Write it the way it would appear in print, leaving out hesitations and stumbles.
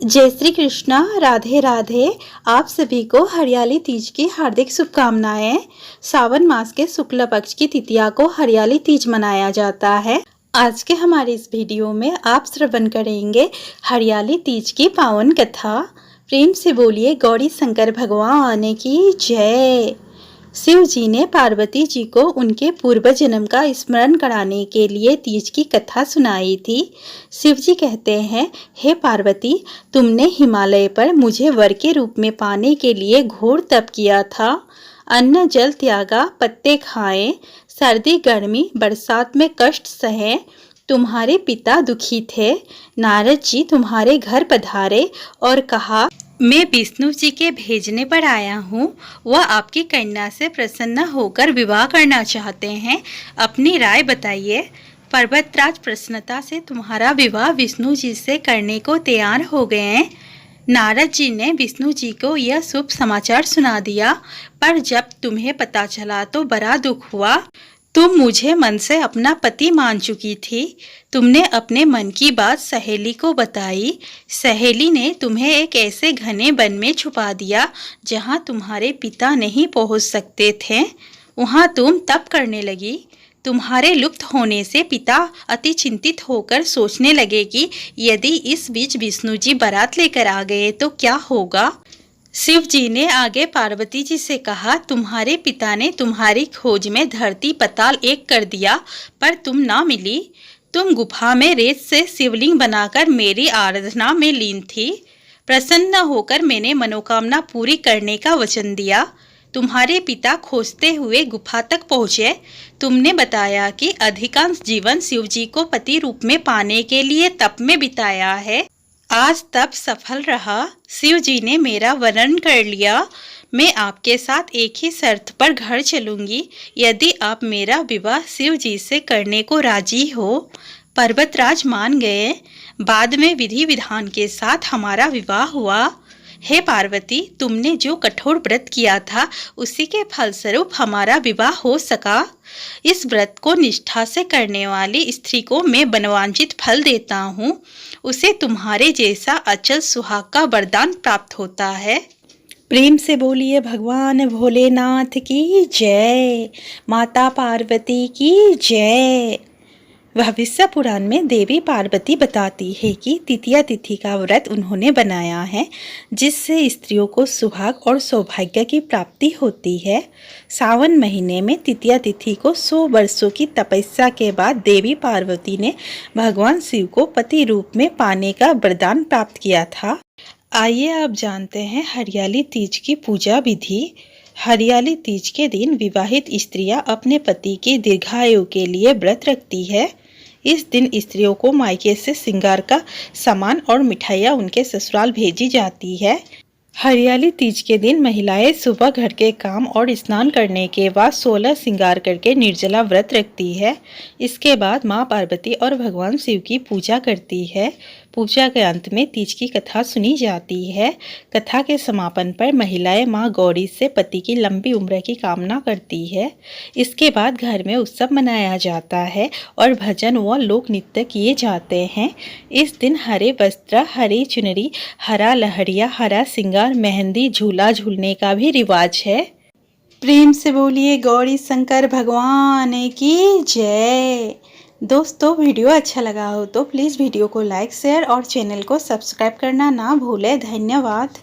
जय श्री कृष्णा, राधे राधे। आप सभी को हरियाली तीज की हार्दिक शुभकामनाएं। सावन मास के शुक्ल पक्ष की तृतीया को हरियाली तीज मनाया जाता है। आज के हमारे इस वीडियो में आप श्रवण करेंगे हरियाली तीज की पावन कथा। प्रेम से बोलिए गौरी शंकर भगवान की जय। शिव जी ने पार्वती जी को उनके पूर्व जन्म का स्मरण कराने के लिए तीज की कथा सुनाई थी। शिव जी कहते हैं, हे पार्वती, तुमने हिमालय पर मुझे वर के रूप में पाने के लिए घोर तप किया था। अन्न जल त्यागा, पत्ते खाए, सर्दी गर्मी बरसात में कष्ट सहे। तुम्हारे पिता दुखी थे। नारद जी तुम्हारे घर पधारे और कहा, मैं विष्णु जी के भेजने पर आया हूँ। वह आपकी कन्या से प्रसन्न होकर विवाह करना चाहते हैं। अपनी राय बताइए। पर्वतराज प्रसन्नता से तुम्हारा विवाह विष्णु जी से करने को तैयार हो गए हैं। नारद जी ने विष्णु जी को यह शुभ समाचार सुना दिया, पर जब तुम्हें पता चला तो बड़ा दुख हुआ। तुम मुझे मन से अपना पति मान चुकी थी। तुमने अपने मन की बात सहेली को बताई। सहेली ने तुम्हें एक ऐसे घने वन में छुपा दिया जहां तुम्हारे पिता नहीं पहुंच सकते थे। वहां तुम तप करने लगी। तुम्हारे लुप्त होने से पिता अति चिंतित होकर सोचने लगे कि यदि इस बीच विष्णु जी बारात लेकर आ गए तो क्या होगा। शिव जी ने आगे पार्वती जी से कहा, तुम्हारे पिता ने तुम्हारी खोज में धरती पताल एक कर दिया, पर तुम ना मिली। तुम गुफा में रेत से शिवलिंग बनाकर मेरी आराधना में लीन थी। प्रसन्न होकर मैंने मनोकामना पूरी करने का वचन दिया। तुम्हारे पिता खोजते हुए गुफा तक पहुँचे। तुमने बताया कि अधिकांश जीवन शिव जी को पति रूप में पाने के लिए तप में बिताया है। आज तप सफल रहा। शिव जी ने मेरा वरण कर लिया। मैं आपके साथ एक ही शर्त पर घर चलूंगी, यदि आप मेरा विवाह शिव जी से करने को राजी हो। पर्वतराज मान गए। बाद में विधि विधान के साथ हमारा विवाह हुआ। हे पार्वती, तुमने जो कठोर व्रत किया था उसी के फलस्वरूप हमारा विवाह हो सका। इस व्रत को निष्ठा से करने वाली स्त्री को मैं मनवांछित फल देता हूँ। उसे तुम्हारे जैसा अचल सुहाग का वरदान प्राप्त होता है। प्रेम से बोलिए भगवान भोलेनाथ की जय, माता पार्वती की जय। भविष्य पुराण में देवी पार्वती बताती है कि तृतीया तिथि का व्रत उन्होंने बनाया है, जिससे स्त्रियों को सुहाग और सौभाग्य की प्राप्ति होती है। सावन महीने में तृतीया तिथि को 100 वर्षों की तपस्या के बाद देवी पार्वती ने भगवान शिव को पति रूप में पाने का वरदान प्राप्त किया था। आइए अब जानते हैं हरियाली तीज की पूजा विधि। हरियाली तीज के दिन विवाहित स्त्रियां अपने पति की दीर्घायु के लिए व्रत रखती है। इस दिन स्त्रियों को मायके से श्रृंगार का सामान और मिठाइयाँ उनके ससुराल भेजी जाती है। हरियाली तीज के दिन महिलाएं सुबह घर के काम और स्नान करने के बाद 16 श्रृंगार करके निर्जला व्रत रखती है। इसके बाद माँ पार्वती और भगवान शिव की पूजा करती है। पूजा के अंत में तीज की कथा सुनी जाती है। कथा के समापन पर महिलाएं माँ गौरी से पति की लंबी उम्र की कामना करती है। इसके बाद घर में उत्सव मनाया जाता है और भजन व लोक नृत्य किए जाते हैं। इस दिन हरे वस्त्र, हरी चुनरी, हरा लहरिया, हरा श्रृंगार, मेहंदी, झूला झूलने का भी रिवाज है। प्रेम से बोलिए गौरी शंकर भगवान की जय। दोस्तों, वीडियो अच्छा लगा हो तो प्लीज़ वीडियो को लाइक, शेयर और चैनल को सब्सक्राइब करना ना भूलें। धन्यवाद।